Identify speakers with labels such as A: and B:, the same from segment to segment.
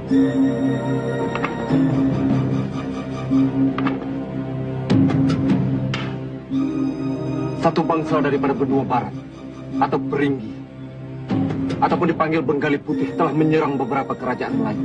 A: Satu bangsa daripada benua barat atau Peringgi ataupun dipanggil Benggali Putih telah menyerang beberapa kerajaan lain.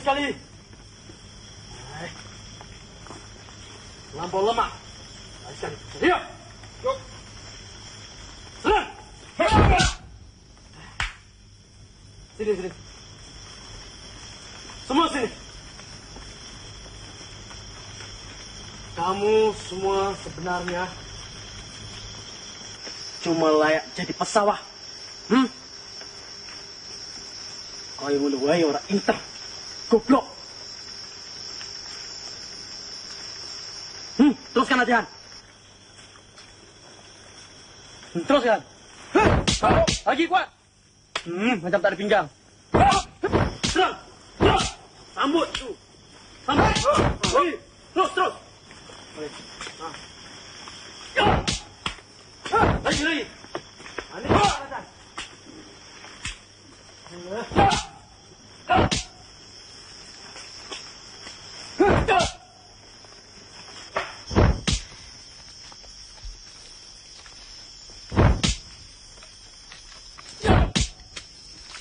B: Sekali. Lampau lemak. Sekali. Siap. Yuk. Serang. Sini, sini. Semua sini. Kamu semua sebenarnya cuma layak jadi pesawah. Kau yang meluai orang inter. Goblok. Teruskan latihan. Teruskan. Lagi kuat. Macam tak ada pinggang. Serang. Terus. Sambut tu. Sambut. Lagi. Terus, terus. Lagi, lagi. Ini latihan.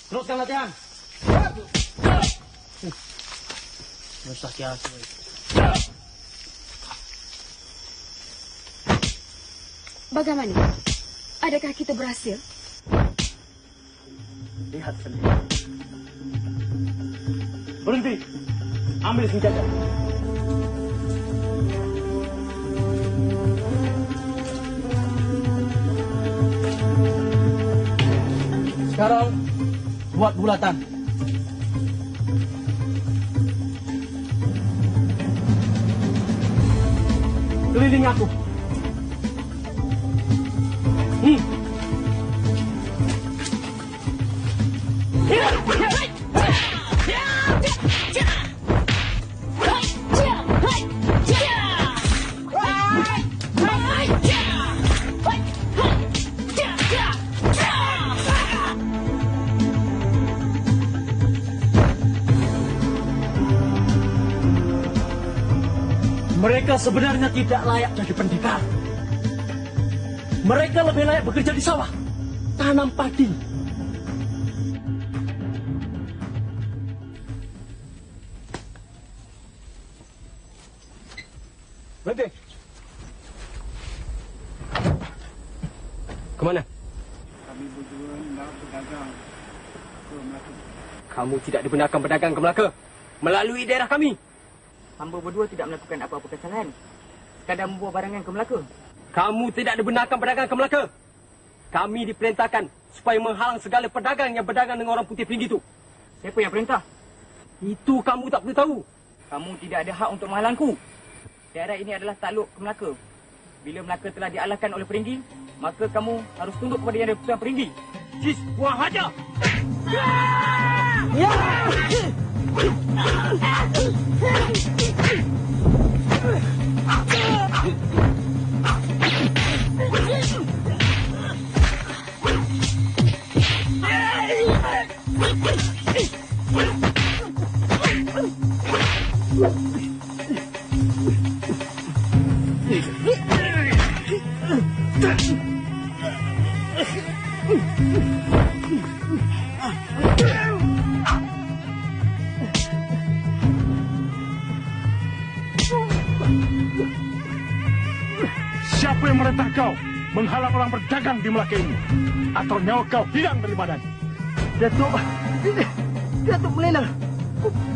B: Teruskan latihan. Susah kiasi.
C: Bagaimana? Adakah kita berhasil?
B: Lihat sendiri. Berhenti. Ambil senjata. Sekarang buat bulatan. Keliling aku. Mereka sebenarnya tidak layak jadi pendekar. Mereka lebih layak bekerja di sawah, tanam padi. Berhenti. Kemana?
D: Kami berdua nak berdagang ke Melaka.
B: Kamu tidak dibenarkan berdagang ke Melaka melalui daerah kami.
E: Hamba berdua tidak melakukan apa-apa kesalahan. Sekadar membawa barangan ke Melaka.
B: Kamu tidak dibenarkan berdagang ke Melaka. Kami diperintahkan supaya menghalang segala pedagang yang berdagang dengan orang putih tinggi itu.
E: Siapa yang perintah?
B: Itu kamu tak perlu tahu.
E: Kamu tidak ada hak untuk menghalangku. Daerah ini adalah takluk ke Melaka. Bila Melaka telah dialahkan oleh Peringgi, maka kamu harus tunduk kepada yang ada Peringgi.
B: Jis, buang hajar!
D: Siapa yang merintah kau menghalang orang berdagang di Melaka ini? Atau nyawa kau hilang dari badan?
E: Datuk Melena,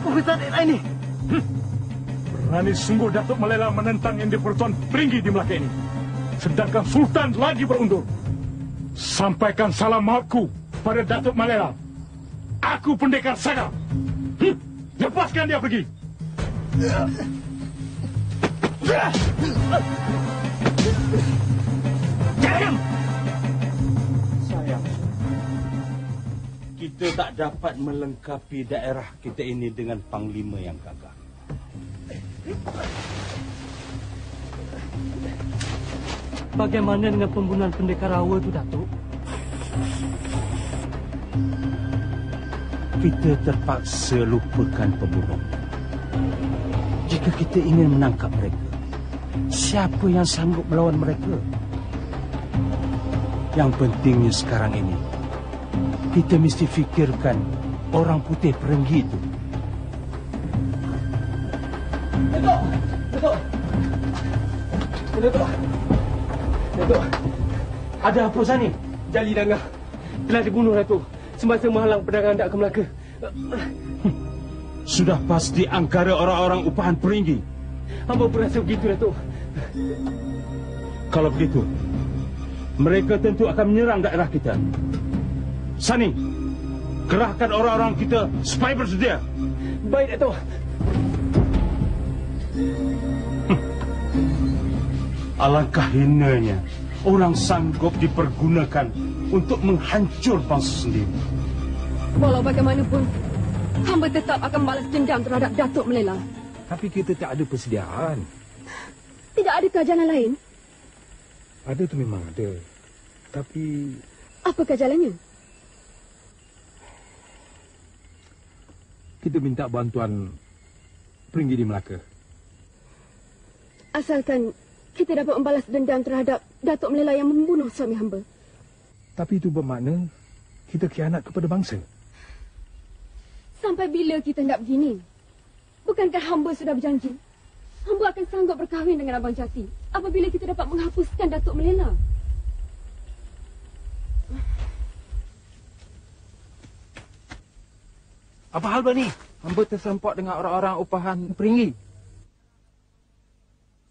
E: pembesar daerah ini.
D: Berani sungguh Datuk Malela menentang yang dipertuan Peringgi di Melaka ini. Sedangkan Sultan lagi berundur. Sampaikan salam maafku pada Datuk Malela. Aku pendekar Saga. Lepaskan dia pergi.
B: Diam! Sayang, kita tak dapat melengkapi daerah kita ini dengan panglima yang gagah. Bagaimana dengan pembunuhan pendekar Rawa itu, Datuk? Kita terpaksa lupakan pembunuh. Jika kita ingin menangkap mereka, siapa yang sanggup melawan mereka? Yang pentingnya sekarang ini, kita mesti fikirkan orang putih Peringgi itu. Datuk, ada apa Sani? Jali Dangah telah dibunuh, Datuk, semasa menghalang pedagang hendak ke Melaka. Sudah pasti angkara orang-orang upahan Peringgi. Hamba berasa begitu, Datuk. Kalau begitu, mereka tentu akan menyerang daerah kita. Sani, kerahkan orang-orang kita supaya bersedia. Baik, Datuk. Alangkah hinanya orang sanggup dipergunakan untuk menghancur bangsa sendiri.
C: Walau bagaimanapun, hamba tetap akan balas dendam terhadap Datuk Melela.
A: Tapi kita tak ada persediaan.
C: Tidak adakah jalan lain?
A: Ada tu memang ada. Tapi
C: Apakah jalannya?
A: kita minta bantuan Peringgi di Melaka.
C: Asalkan kita dapat membalas dendam terhadap Datuk Melela yang membunuh suami hamba.
A: Tapi itu bermakna kita khianat kepada bangsa.
C: Sampai bila kita hendak begini? Bukankah hamba sudah berjanji? Hamba akan sanggup berkahwin dengan Abang Jati apabila kita dapat menghapuskan Datuk Melela.
F: Apa hal Bani? Hamba terserempak dengan orang-orang upahan Peringgi.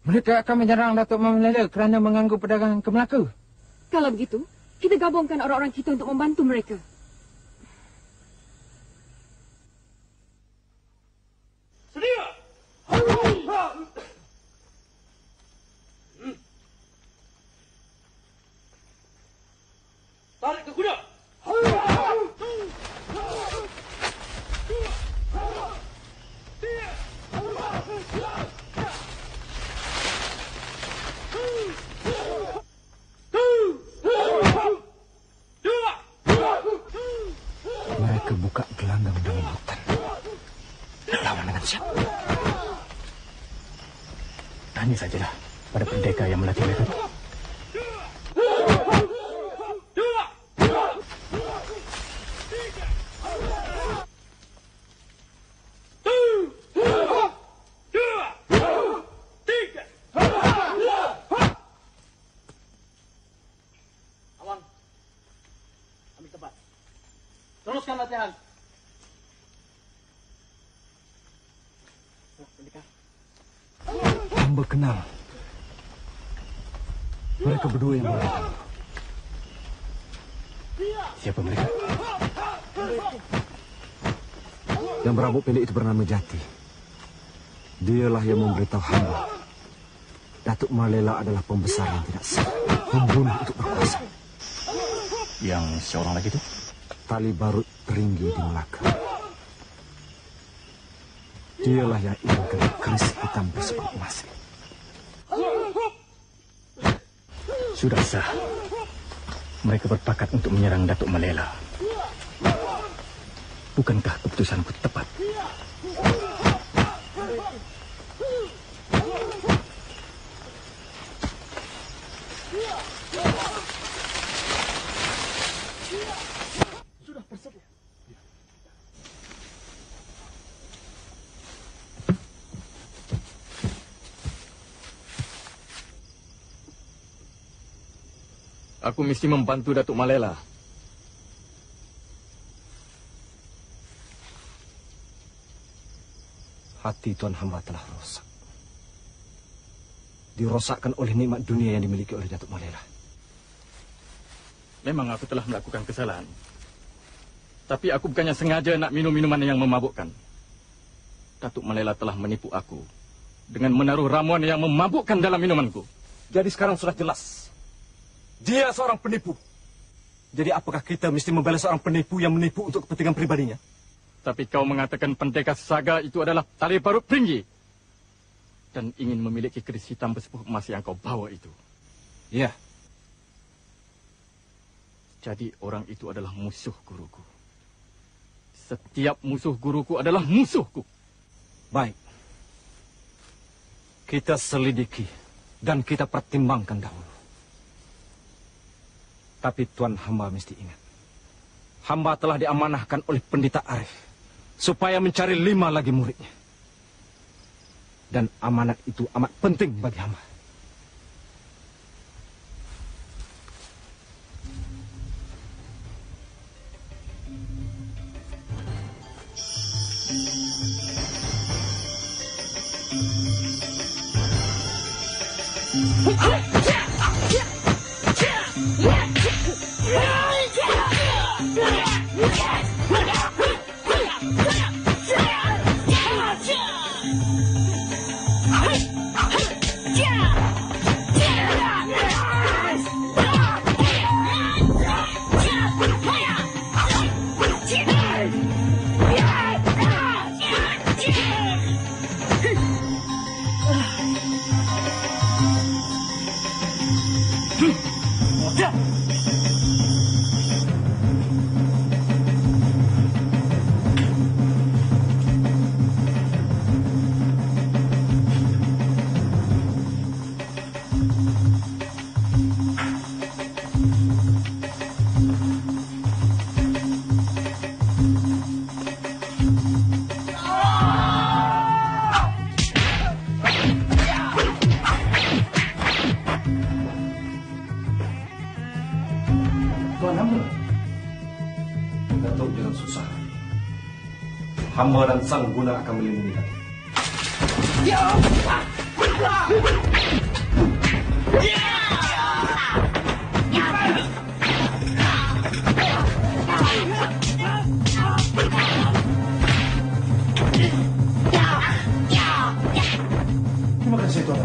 F: Mereka akan menyerang Datuk Mamelela kerana mengganggu perdagangan ke Melaka.
C: Kalau begitu, kita gabungkan orang-orang kita untuk membantu mereka.
B: Sedia! Tarik ke kuda!
F: Mereka buka gelanggang dalam hutan. Nak lawan dengan siapa? Tanya sajalah pada pendekar yang melatih mereka.
E: Teruskan latihan.
F: Hamba kenal mereka berdua yang melawan. Siapa mereka?
A: Yang berambut pendek itu bernama Jati. Dialah yang memberitahu hamba Datuk Malela adalah pembesar yang tidak sah, pembunuh untuk berkuasa.
F: Yang seorang lagi itu?
A: Tali Barut Peringgi di Melaka. Dialah yang inginkan keris hitam bersebut emas.
F: Sudah sah. Mereka berpakat untuk menyerang Datuk Malela. Bukankah keputusanku tepat?
A: Aku mesti membantu Datuk Malela. Hati tuan hamba telah rosak. Dirosakkan oleh nikmat dunia yang dimiliki oleh Datuk Malela.
G: Memang aku telah melakukan kesalahan. Tapi aku bukannya sengaja nak minum minuman yang memabukkan. Datuk Malela telah menipu aku dengan menaruh ramuan yang memabukkan dalam minumanku.
A: Jadi sekarang sudah jelas. Dia seorang penipu. Jadi apakah kita mesti membela seorang penipu yang menipu untuk kepentingan pribadinya?
G: Tapi kau mengatakan pendekar Saga itu adalah Tali Barut Peringgi. Dan ingin memiliki keris hitam bersepuh emas yang kau bawa itu.
A: Ya.
G: Jadi orang itu adalah musuh guruku. Setiap musuh guruku adalah musuhku.
A: Baik. Kita selidiki dan kita pertimbangkan dahulu. Tapi tuan hamba mesti ingat. Hamba telah diamanahkan oleh Pendeta Arif supaya mencari 5 lagi muridnya. Dan amanat itu amat penting bagi hamba. Hamba dan Sang Guna akan melindungi Datuk. Terima kasih, Tuan.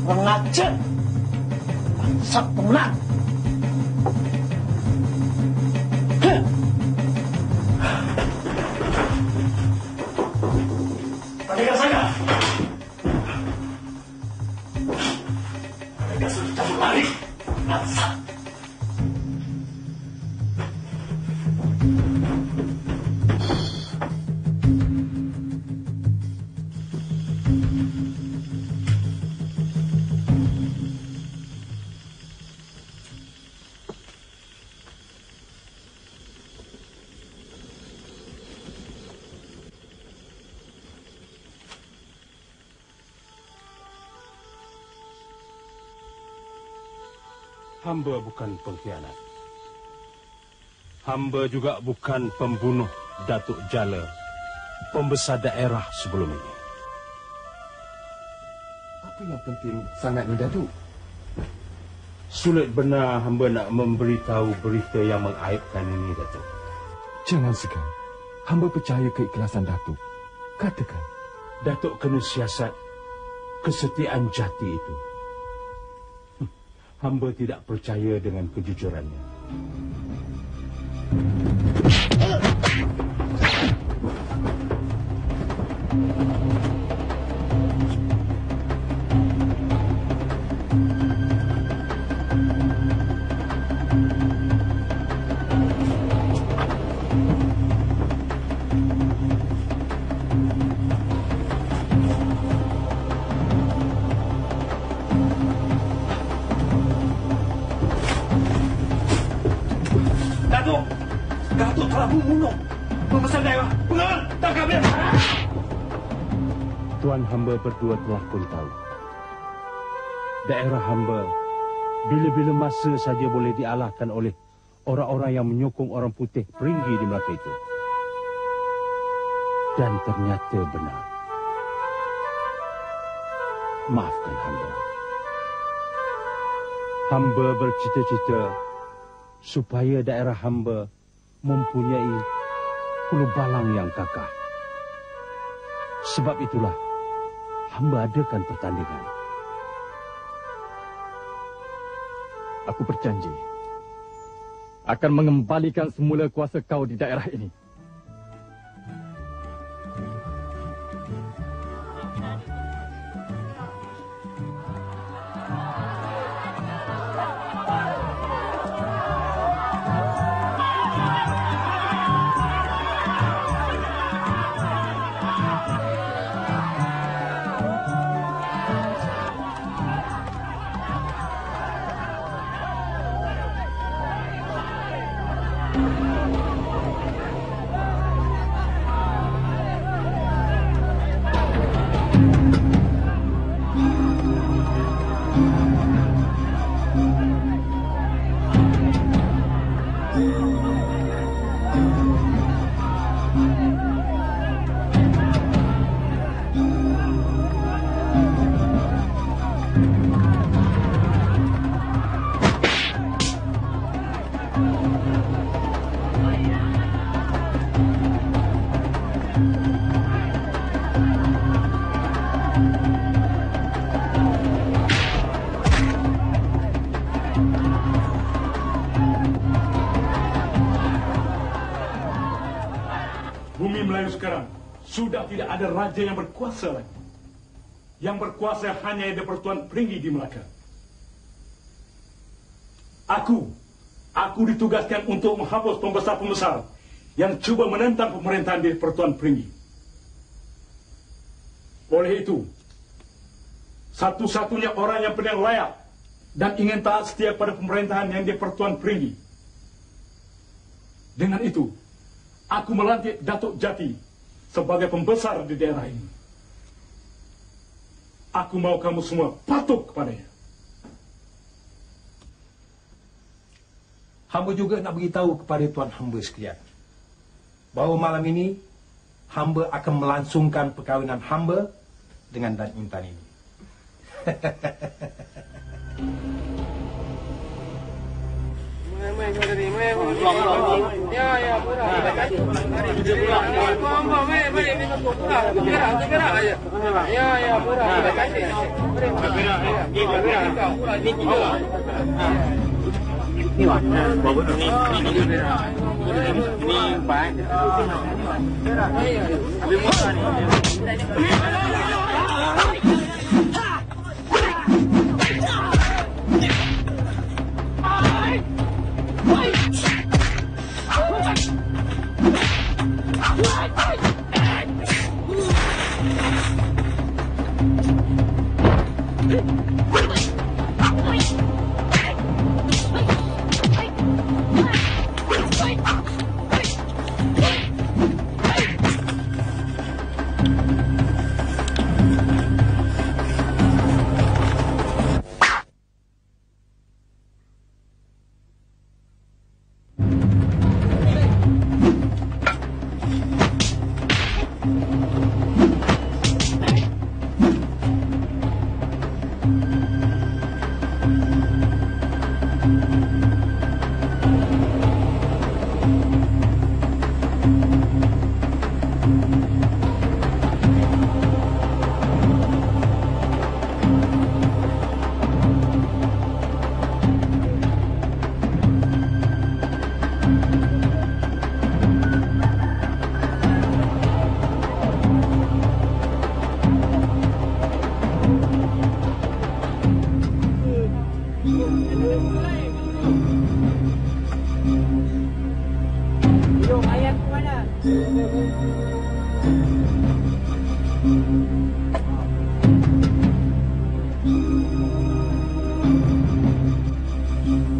H: Pengajar, bangsa pemenang. Pendekar saya. Pendekar sudah cabut lari. Bangsa.
B: Hamba bukan pengkhianat. Hamba juga bukan pembunuh Datuk Jala, pembesar daerah sebelum ini.
A: Apa yang penting sangat ni, Datuk?
B: Sulit benar hamba nak memberitahu berita yang mengaibkan ini, Datuk.
A: Jangan segan. Hamba percaya keikhlasan Datuk. Katakan.
B: Datuk kena siasat kesetiaan jati itu. Hamba tidak percaya dengan kejujurannya.
H: Datuk telah membunuh pembesar daerah. Pengawal, tangkap dia.
B: Tuan hamba berdua telah pun tahu. Daerah hamba bila-bila masa saja boleh dialahkan oleh orang-orang yang menyokong orang putih Peringgi di Melaka itu. Dan ternyata benar. Maafkan hamba. Hamba bercita-cita supaya daerah hamba mempunyai hulu balang yang kakah. Sebab itulah hamba adakan pertandingan.
G: Aku berjanji akan mengembalikan semula kuasa kau di daerah ini.
D: Bumi Melayu sekarang sudah tidak ada raja yang berkuasa lagi. Yang berkuasa hanya ada Pertuan Peringgi di Melaka. Aku ditugaskan untuk menghapus pembesar-pembesar yang cuba menentang pemerintahan di Pertuan Peringgi. Oleh itu, satu-satunya orang yang paling layak dan ingin taat setia pada pemerintahan yang di Pertuan Peringgi. Dengan itu, aku melantik Datuk Jati sebagai pembesar di daerah ini. Aku mau kamu semua patuh kepadanya.
I: Hamba juga nak beritahu kepada tuan hamba sekalian bahawa malam ini hamba akan melangsungkan perkahwinan hamba dengan Dan Intan ini.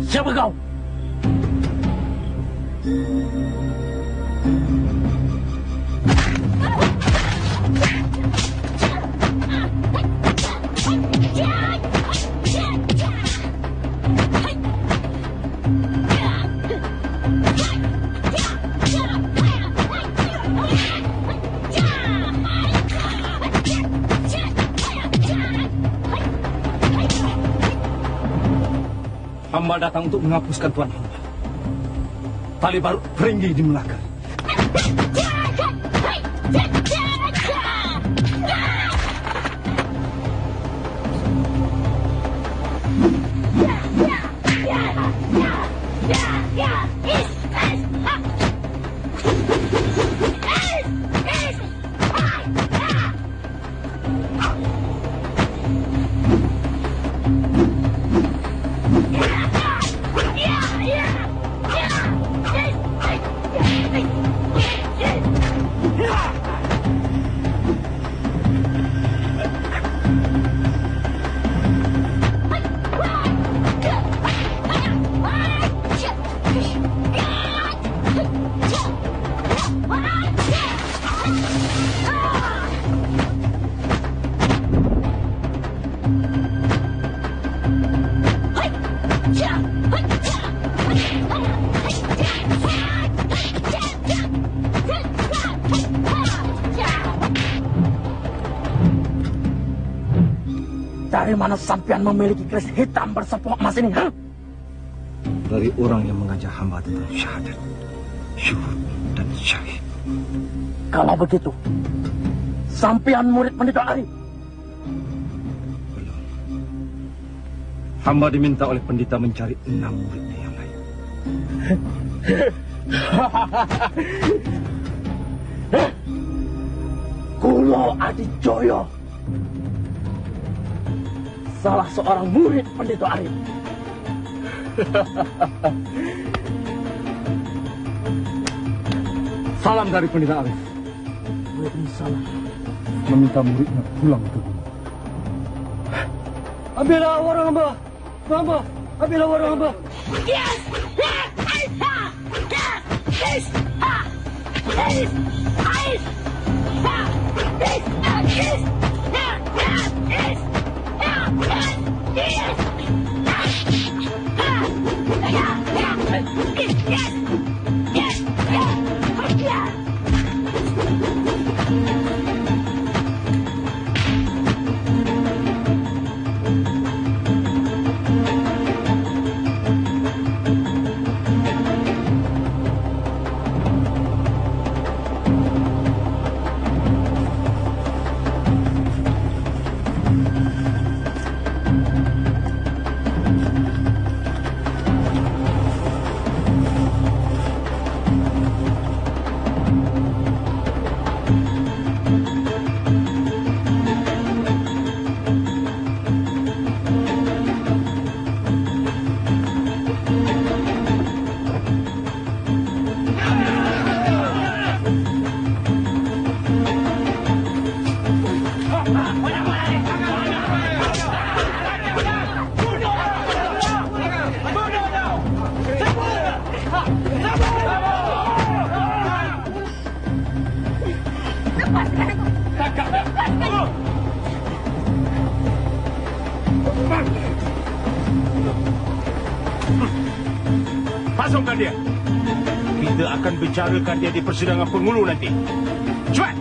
B: Siapa kau?
A: Hamba datang untuk menghapuskan tuan hamba. Tali Barut Peringgi di Melaka. Dari mana sampean memiliki keris hitam bersepok emas ini? dari orang yang mengajar hamba tentang syahadat, syuhud, dan syahid.
J: Kalau begitu, sampean murid Pendeta Arif?
A: Belum. Hamba diminta oleh pendeta mencari 6 muridnya yang lain.
J: Kulo Adijoyo, salah seorang murid Pendeta Arif.
A: Salam dari Pendeta Arif.
J: Waalaikumsalam.
D: Meminta muridnya pulang ke rumah.
J: Ambillah warung hamba. Hamba, ambillah warung hamba.
K: Yes!
B: Pasangkan dia. Kita akan bicarakan dia di persidangan penghulu nanti. Cepat!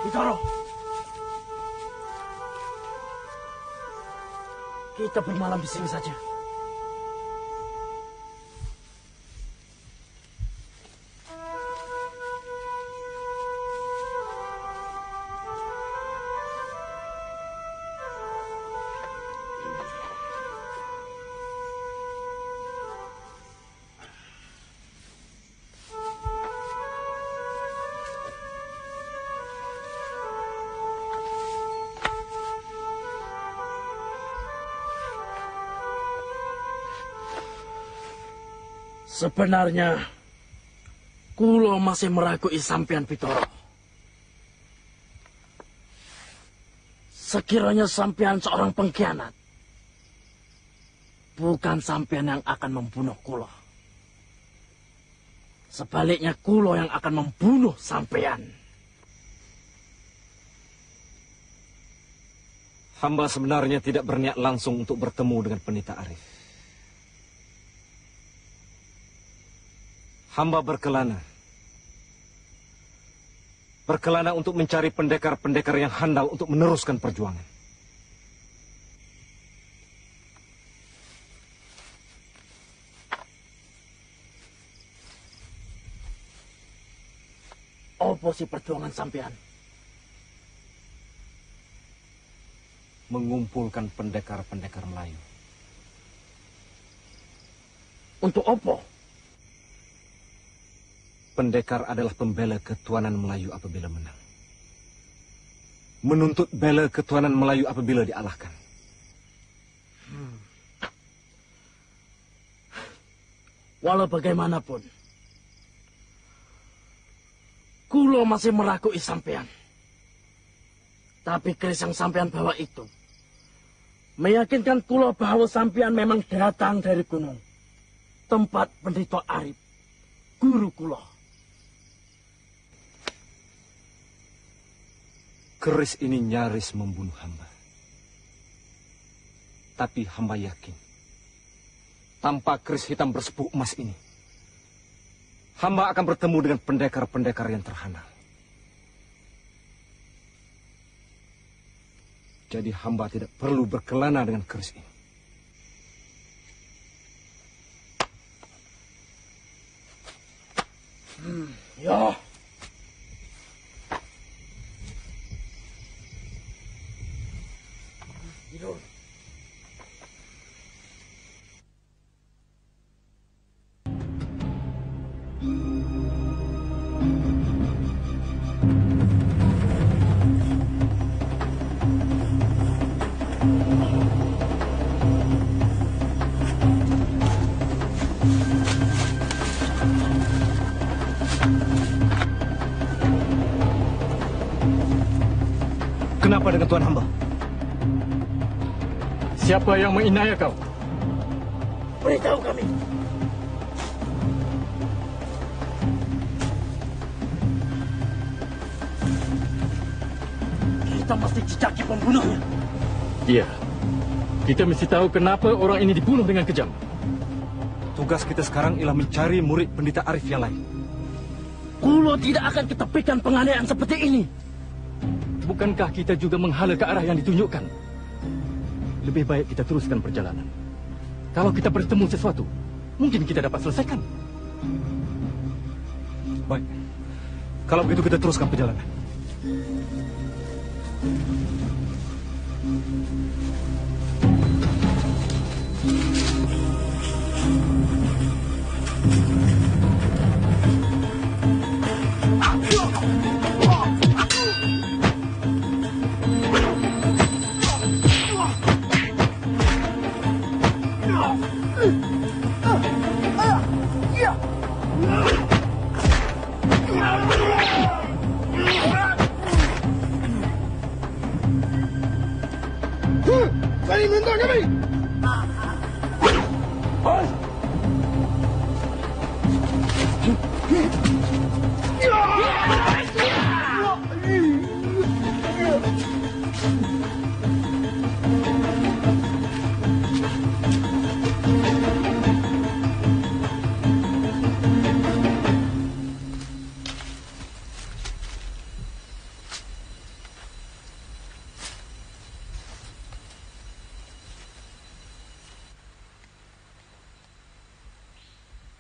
J: Pitoro, kita bermalam di sini saja. Sebenarnya, kulo masih meragui sampean Pitoro. Sekiranya sampean seorang pengkhianat,
K: bukan sampean yang akan membunuh Kulo. Sebaliknya Kulo yang akan membunuh sampean.
A: Hamba sebenarnya tidak berniat langsung untuk bertemu dengan Pendeta Arif. Hamba berkelana. Berkelana untuk mencari pendekar-pendekar yang handal untuk meneruskan perjuangan.
K: Apa sih perjuangan sampean?
A: Mengumpulkan pendekar-pendekar Melayu.
K: Untuk apa?
A: Pendekar adalah pembela ketuanan Melayu apabila menang. Menuntut bela ketuanan Melayu apabila dialahkan.
K: Walau bagaimanapun, Kulo masih merakui sampean. Tapi keris yang sampean bawa itu meyakinkan Kulo bahwa sampean memang datang dari gunung, tempat Pendeta Arif, guru Kulo.
A: Keris ini nyaris membunuh hamba. Tapi hamba yakin, tanpa keris hitam bersepuh emas ini, hamba akan bertemu dengan pendekar-pendekar yang terhandal. Jadi hamba tidak perlu berkelana dengan keris ini.
K: Ya. Tidur.
A: Kenapa dengan tuan hamba?
G: Siapa yang menginaya kau?
K: Beritahu kami. Kita mesti jejaki pembunuhnya.
G: Iya. Kita mesti tahu kenapa orang ini dibunuh dengan kejam.
A: Tugas kita sekarang ialah mencari murid Pendeta Arif yang lain.
K: Kulo tidak akan ketepikan penganiayaan seperti ini.
G: Bukankah kita juga menghala ke arah yang ditunjukkan? Lebih baik kita teruskan perjalanan. Kalau kita bertemu sesuatu, mungkin kita dapat selesaikan.
A: Baik. Kalau begitu kita teruskan perjalanan.
H: Kami menentang kami!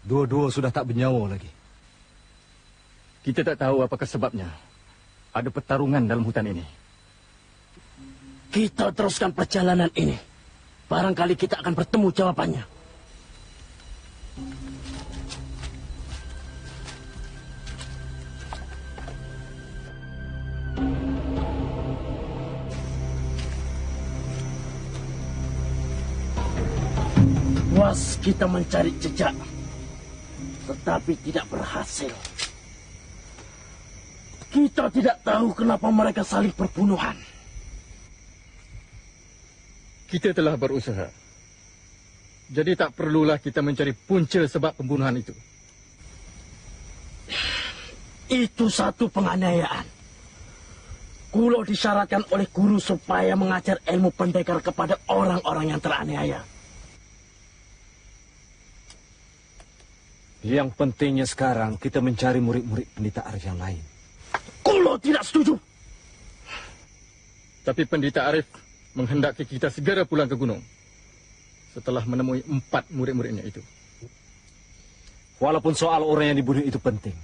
A: Dua-dua sudah tak bernyawa lagi.
G: Kita tak tahu apakah sebabnya. Ada pertarungan dalam hutan ini.
K: Kita teruskan perjalanan ini. Barangkali kita akan bertemu jawabannya. Puas kita mencari jejak, tetapi tidak berhasil. Kita tidak tahu kenapa mereka saling berbunuhan.
G: Kita telah berusaha. Jadi tak perlulah kita mencari punca sebab pembunuhan itu.
K: Itu satu penganiayaan. Kulo disyaratkan oleh guru supaya mengajar ilmu pendekar kepada orang-orang yang teraniaya.
A: Yang pentingnya sekarang kita mencari murid-murid Pendeta Arif yang lain.
K: Kulo tidak setuju.
G: Tapi Pendeta Arif menghendaki kita segera pulang ke gunung setelah menemui 4 murid-muridnya itu.
A: Walaupun soal orang yang dibunuh itu penting,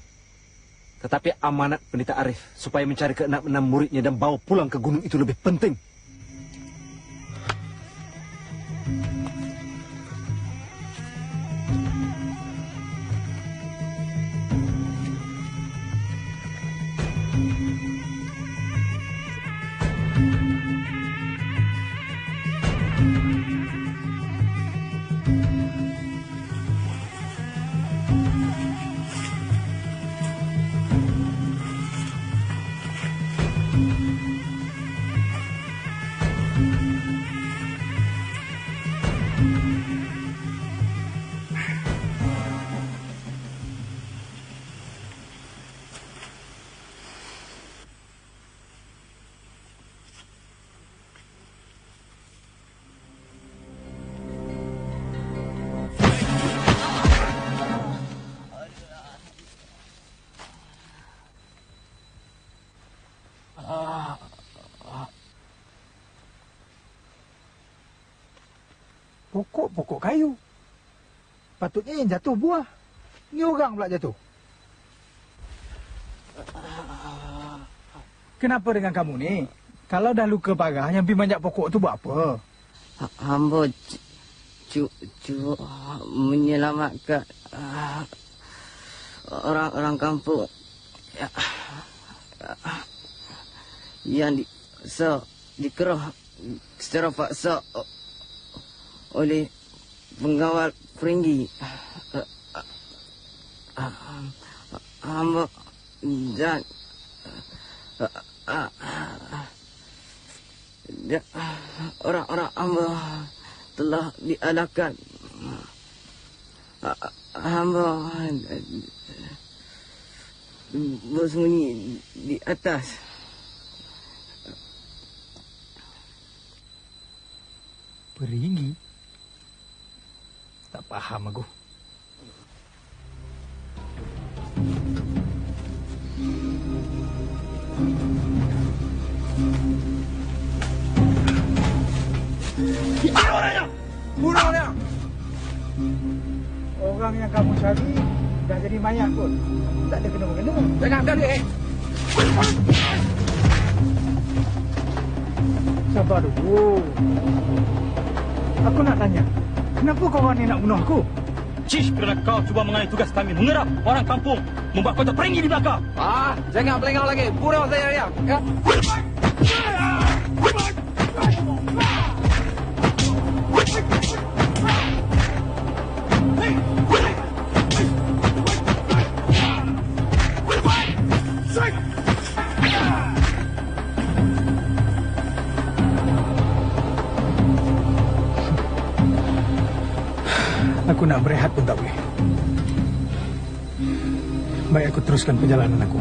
A: tetapi amanat Pendeta Arif supaya mencari ke-6 muridnya dan bawa pulang ke gunung itu lebih penting.
L: Pokok kayu. Patutnya yang jatuh buah. Ini orang pula jatuh. Kenapa dengan kamu ni? Kalau dah luka parah, yang pergi manjat pokok tu buat apa?
M: Hamba menyelamatkan orang-orang kampung yang dikerah secara paksa oleh pengawal Peringgi. Hamba dan orang-orang hamba telah dialahkan. Hamba bersembunyi di atas.
L: Peringgi? Tak faham aku.
H: Bunuh orangnya! Bunuh orangnya!
L: Orang yang kamu cari dah jadi mayat pun. Tak ada kena-mengena.
H: Jangan dia!
L: Sabar dulu. Aku nak tanya. Kenapa kau orang ni nak bunuh aku?
F: Cish, kerana kau cuba mengalih tugas kami mengerap orang kampung, membuat kota Peringgi di belakang.
H: Jangan pelengau lagi. Bunuh saya, ya.
L: Aku nak berehat pun tak boleh. Baik aku teruskan perjalanan aku.